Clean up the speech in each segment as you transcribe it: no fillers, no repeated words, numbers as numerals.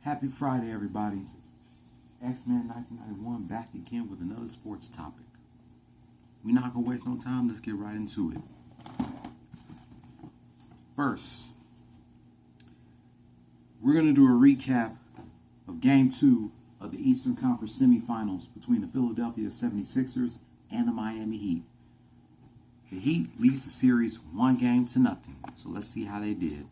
Happy Friday, everybody. X-Men 1991 back again with another sports topic. We're not going to waste no time. Let's get right into it. First, we're going to do a recap of Game 2 of the Eastern Conference semifinals between the Philadelphia 76ers and the Miami Heat. The Heat leads the series 1-0. So let's see how they did.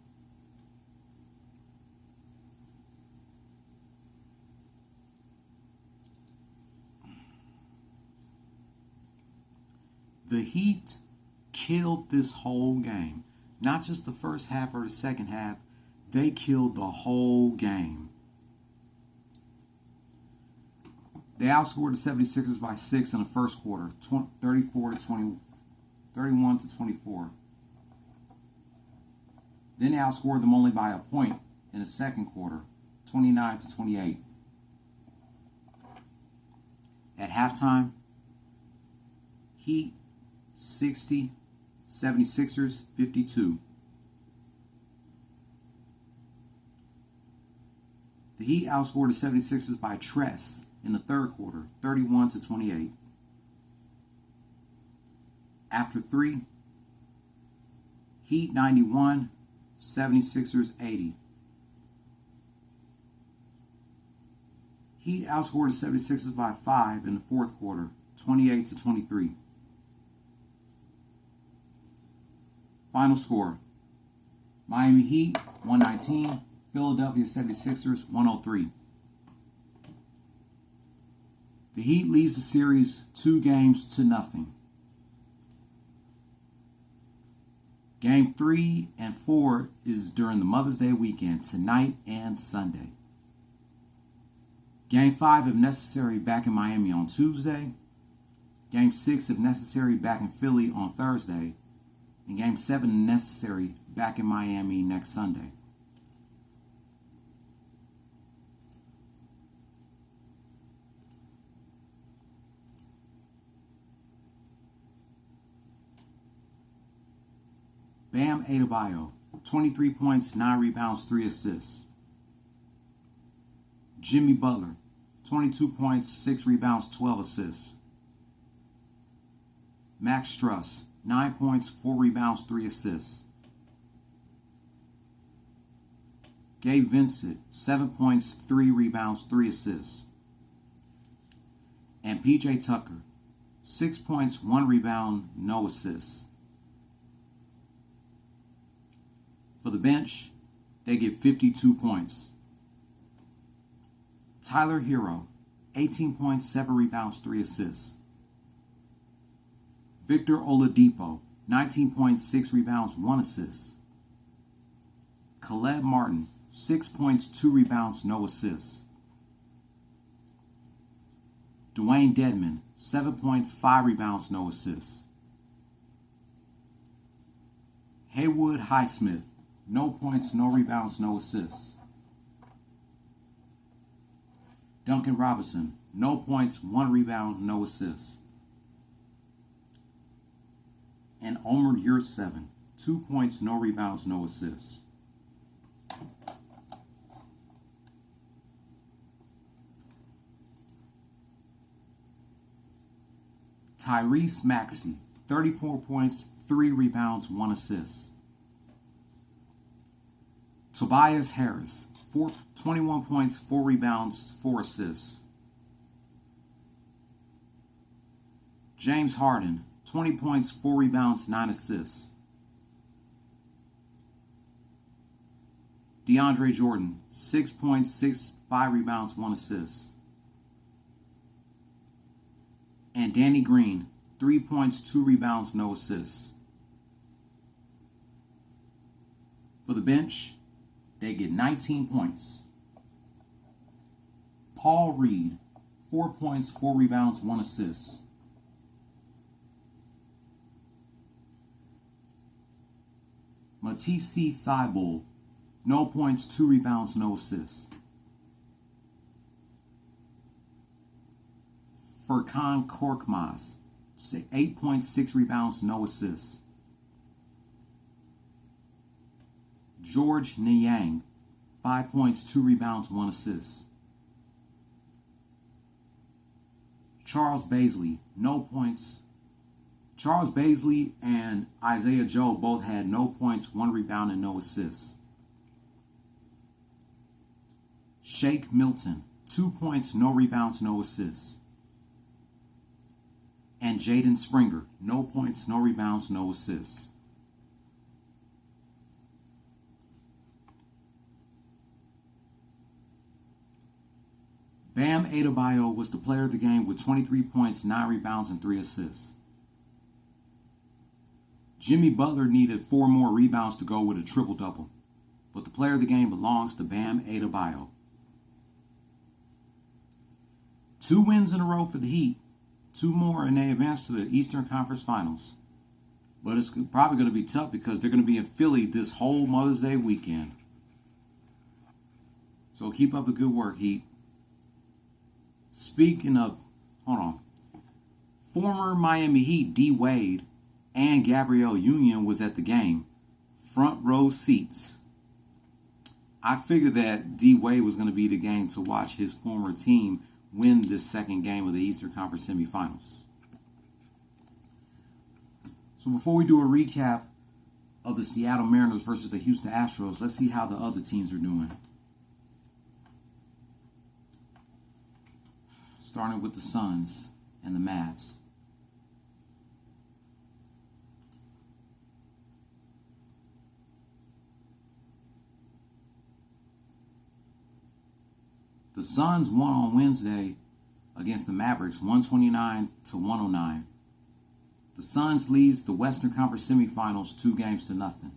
The Heat killed this whole game. Not just the first half or the second half. They killed the whole game. They outscored the 76ers by 6 in the first quarter, 31 to 24. Then they outscored them only by a point in the second quarter, 29 to 28. At halftime, Heat 60, 76ers 52. The Heat outscored the 76ers by Tress in the third quarter, 31 to 28. After 3, Heat 91, 76ers 80. Heat outscored the 76ers by 5 in the fourth quarter, 28 to 23. Final score: Miami Heat 119, Philadelphia 76ers 103. The Heat leads the series 2-0. Game 3 and 4 is during the Mother's Day weekend, tonight and Sunday. Game 5, if necessary, back in Miami on Tuesday. Game 6, if necessary, back in Philly on Thursday. And Game 7, if necessary, back in Miami next Sunday. Bam Adebayo, 23 points, 9 rebounds, 3 assists. Jimmy Butler, 22 points, 6 rebounds, 12 assists. Max Struss, 9 points, 4 rebounds, 3 assists. Gabe Vincent, 7 points, 3 rebounds, 3 assists. And PJ Tucker, 6 points, 1 rebound, no assists. For the bench, they get 52 points. Tyler Hero, 18 points, 7 rebounds, 3 assists. Victor Oladipo, 19 points, 6 rebounds, 1 assist. Caleb Martin, 6 points, 2 rebounds, no assists. Dwayne Dedmon, 7 points, 5 rebounds, no assists. Haywood Highsmith, no points, no rebounds, no assists. Duncan Robinson, no points, 1 rebound, no assists. And Omer Yurtseven, 2 points, no rebounds, no assists. Tyrese Maxey, 34 points, 3 rebounds, 1 assist. Tobias Harris, 21 points, 4 rebounds, 4 assists. James Harden, 20 points, 4 rebounds, 9 assists. DeAndre Jordan, 6 points, 5 rebounds, 1 assist. And Danny Green, 3 points, 2 rebounds, no assists. For the bench, they get 19 points. Paul Reed, 4 points, 4 rebounds, 1 assist. Matisse Thybulle, no points, 2 rebounds, no assists. Furkan Korkmaz, 8 points, 6 rebounds, no assists. George Niang, 5 points, 2 rebounds, 1 assist. Charles Baisley, no points. Charles Baisley and Isaiah Joe both had no points, 1 rebound, and no assists. Shake Milton, 2 points, no rebounds, no assists. And Jaden Springer, no points, no rebounds, no assists. Bam Adebayo was the player of the game with 23 points, 9 rebounds, and 3 assists. Jimmy Butler needed 4 more rebounds to go with a triple-double, but the player of the game belongs to Bam Adebayo. 2 wins in a row for the Heat, 2 more and they advance to the Eastern Conference Finals. But it's probably going to be tough because they're going to be in Philly this whole Mother's Day weekend. So keep up the good work, Heat. Speaking of, former Miami Heat D. Wade and Gabrielle Union was at the game, front row seats. I figured that D. Wade was going to be the game to watch his former team win this second game of the Eastern Conference semifinals. So before we do a recap of the Seattle Mariners versus the Houston Astros, let's see how the other teams are doing. Starting with the Suns and the Mavs. The Suns won on Wednesday against the Mavericks 129-109. The Suns leads the Western Conference semifinals 2-0.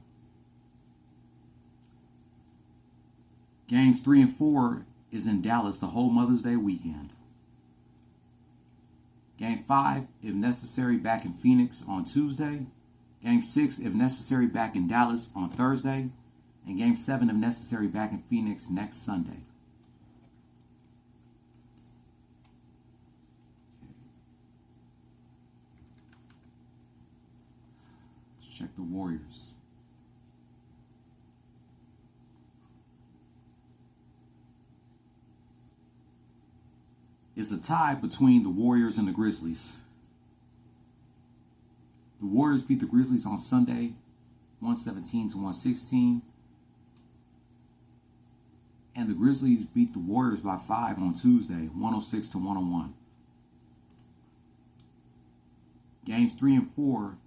Games 3 and 4 is in Dallas the whole Mother's Day weekend. Game 5, if necessary, back in Phoenix on Tuesday. Game 6, if necessary, back in Dallas on Thursday. And Game 7, if necessary, back in Phoenix next Sunday. Let's check the Warriors. It's a tie between the Warriors and the Grizzlies. The Warriors beat the Grizzlies on Sunday, 117-116. And the Grizzlies beat the Warriors by 5 on Tuesday, 106-101. Games 3 and 4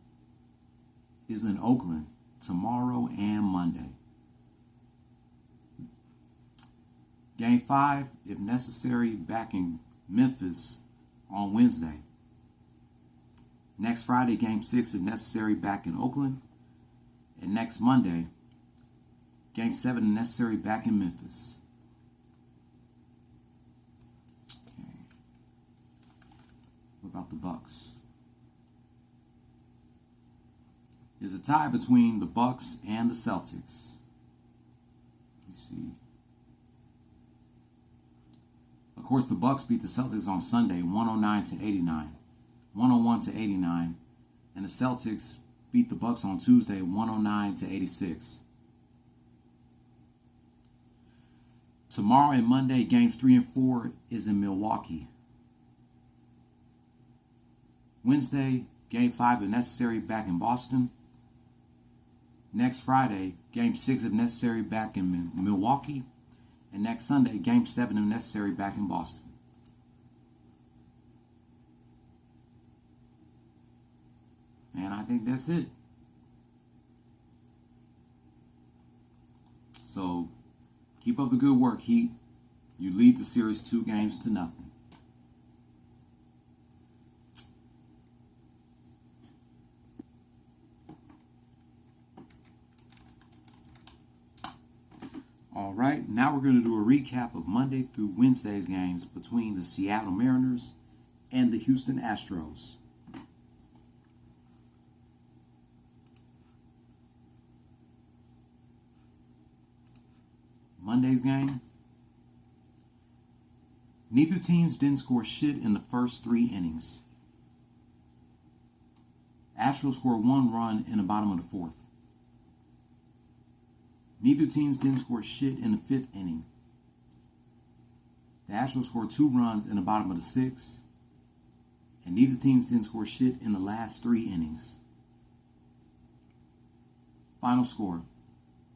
is in Oakland tomorrow and Monday. Game 5, if necessary, back in Memphis on Wednesday. Next Friday, Game 6, if necessary, back in Oakland. And next Monday, Game 7, if necessary, back in Memphis. Okay. What about the Bucks? There's a tie between the Bucks and the Celtics. Let me see. Of course, the Bucks beat the Celtics on Sunday, 109-89, 101-89, and the Celtics beat the Bucks on Tuesday, 109-86. Tomorrow and Monday, games 3 and 4 is in Milwaukee. Wednesday, game 5 if necessary, back in Boston. Next Friday, game 6 if necessary, back in Milwaukee. And next Sunday, game 7 if necessary, back in Boston. And I think that's it. So, keep up the good work, Heat. You lead the series 2-0. All right, now we're going to do a recap of Monday through Wednesday's games between the Seattle Mariners and the Houston Astros. Monday's game. Neither teams didn't score shit in the first 3 innings. Astros scored 1 run in the bottom of the 4th. Neither teams didn't score shit in the 5th inning. The Astros scored 2 runs in the bottom of the 6th, and neither teams didn't score shit in the last 3 innings. Final score: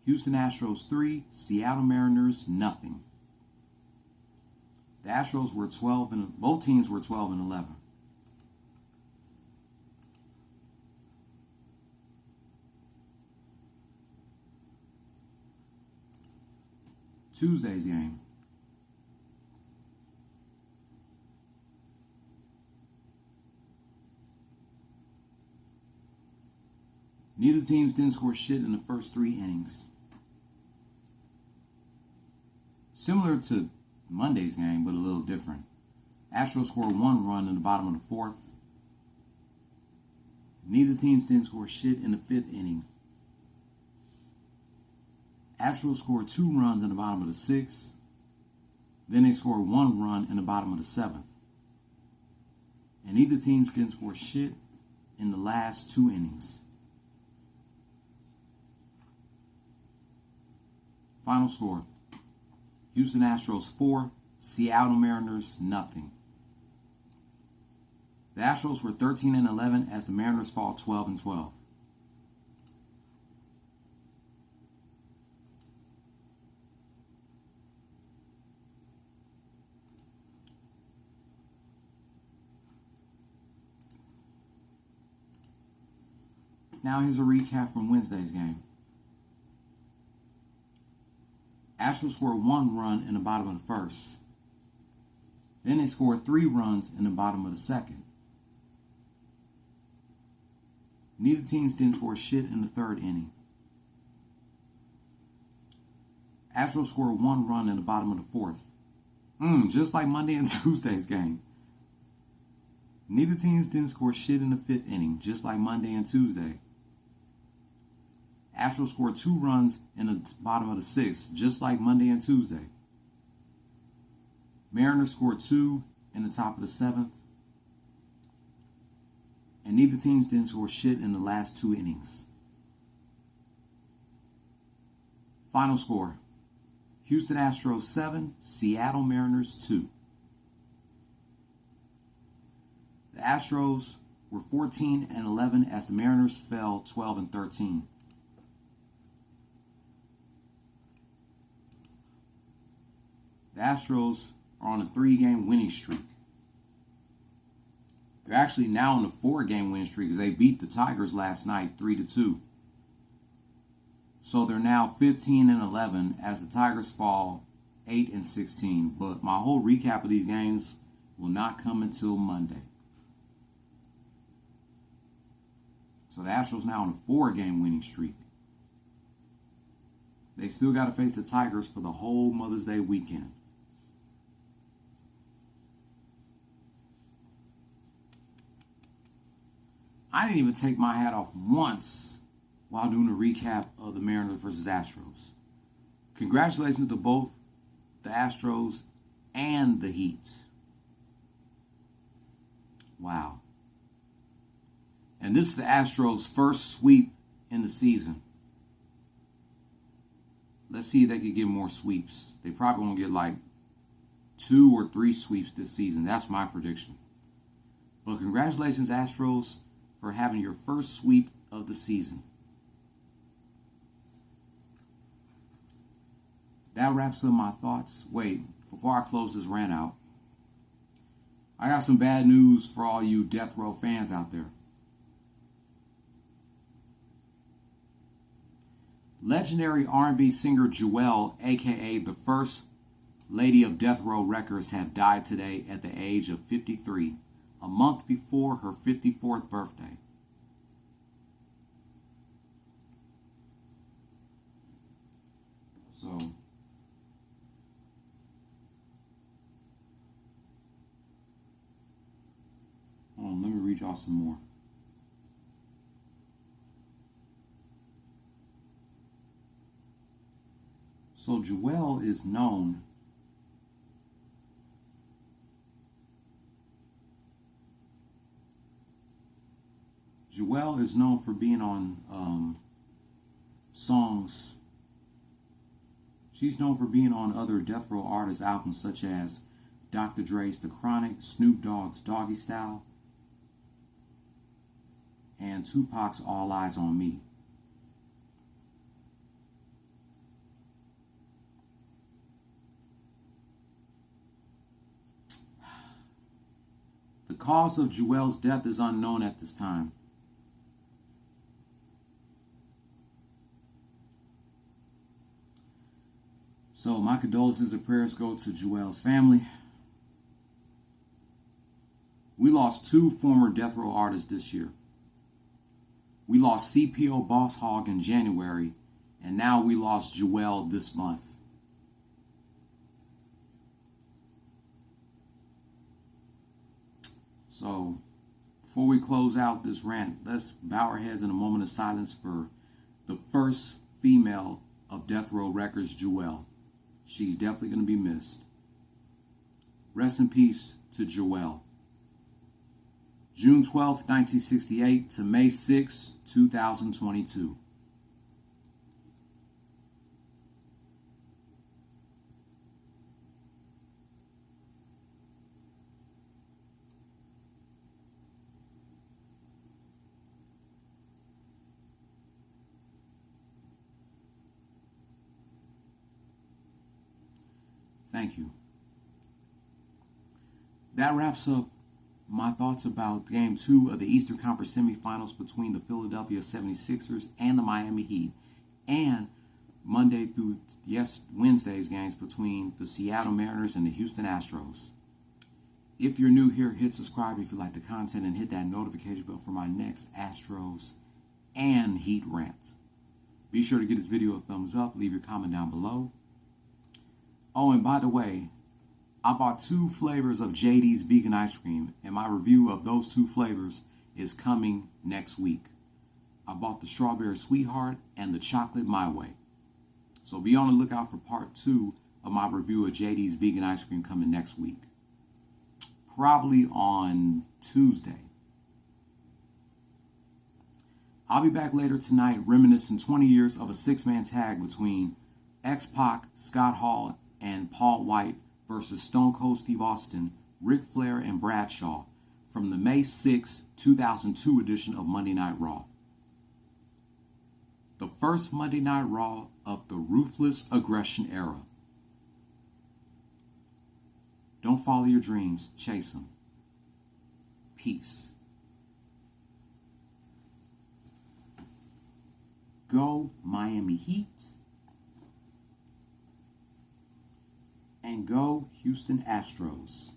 Houston Astros 3, Seattle Mariners nothing. The Astros were 12 and both teams were 12 and 11. Tuesday's game. Neither teams didn't score shit in the first 3 innings. Similar to Monday's game, but a little different. Astros scored 1 run in the bottom of the 4th. Neither teams didn't score shit in the 5th inning. Astros scored 2 runs in the bottom of the 6th. Then they scored 1 run in the bottom of the 7th. And neither teams didn't score shit in the last 2 innings. Final score: Houston Astros 4, Seattle Mariners nothing. The Astros were 13 and 11 as the Mariners fall 12 and 12. Now here's a recap from Wednesday's game. Astros scored 1 run in the bottom of the 1st. Then they scored 3 runs in the bottom of the 2nd. Neither teams didn't score shit in the 3rd inning. Astros scored 1 run in the bottom of the 4th. Just like Monday and Tuesday's game. Neither teams didn't score shit in the 5th inning, just like Monday and Tuesday. Astros scored 2 runs in the bottom of the 6th, just like Monday and Tuesday. Mariners scored 2 in the top of the 7th. And neither teams didn't score shit in the last 2 innings. Final score: Houston Astros 7, Seattle Mariners 2. The Astros were 14 and 11 as the Mariners fell 12 and 13. The Astros are on a 3-game winning streak. They're actually now on a 4-game winning streak because they beat the Tigers last night 3-2. So they're now 15 and 11 as the Tigers fall 8 and 16. But my whole recap of these games will not come until Monday. So the Astros now on a 4-game winning streak. They still got to face the Tigers for the whole Mother's Day weekend. I didn't even take my hat off once while doing a recap of the Mariners versus Astros. Congratulations to both the Astros and the Heat. Wow. And this is the Astros' first sweep in the season. Let's see if they can get more sweeps. They probably won't get like 2 or 3 sweeps this season. That's my prediction. But congratulations, Astros, for having your first sweep of the season. That wraps up my thoughts. Wait, before I close this rant out, I got some bad news for all you Death Row fans out there. Legendary R&B singer Jewel, aka the First Lady of Death Row Records, have died today at the age of 53, a month before her 54th birthday. So, hold on, let me read y'all some more. So Jewel is known for being on songs She's known for being on other Death Row artists' albums such as Dr. Dre's The Chronic, Snoop Dogg's Doggy Style, and Tupac's All Eyes on Me. The cause of Jewel's death is unknown at this time. So my condolences and prayers go to Jewel's family. We lost 2 former Death Row artists this year. We lost CPO Boss Hogg in January, and now we lost Jewel this month. So, before we close out this rant, let's bow our heads in a moment of silence for the first female of Death Row Records, Jewel. She's definitely going to be missed. Rest in peace to Jewel. June 12, 1968 to May 6, 2022. Thank you. That wraps up my thoughts about Game 2 of the Eastern Conference semifinals between the Philadelphia 76ers and the Miami Heat, and Monday through Wednesday's games between the Seattle Mariners and the Houston Astros. If you're new here, hit subscribe if you like the content and hit that notification bell for my next Astros and Heat rant. Be sure to give this video a thumbs up, leave your comment down below. Oh, and by the way, I bought 2 flavors of JD's vegan ice cream, and my review of those 2 flavors is coming next week. I bought the Strawberry Sweetheart and the Chocolate My Way. So be on the lookout for part 2 of my review of JD's vegan ice cream coming next week. Probably on Tuesday. I'll be back later tonight reminiscing 20 years of a 6-man tag between X-Pac, Scott Hall, and Paul White versus Stone Cold Steve Austin, Ric Flair, and Bradshaw from the May 6, 2002 edition of Monday Night Raw. The first Monday Night Raw of the Ruthless Aggression era. Don't follow your dreams, chase them. Peace. Go Miami Heat. And go Houston Astros.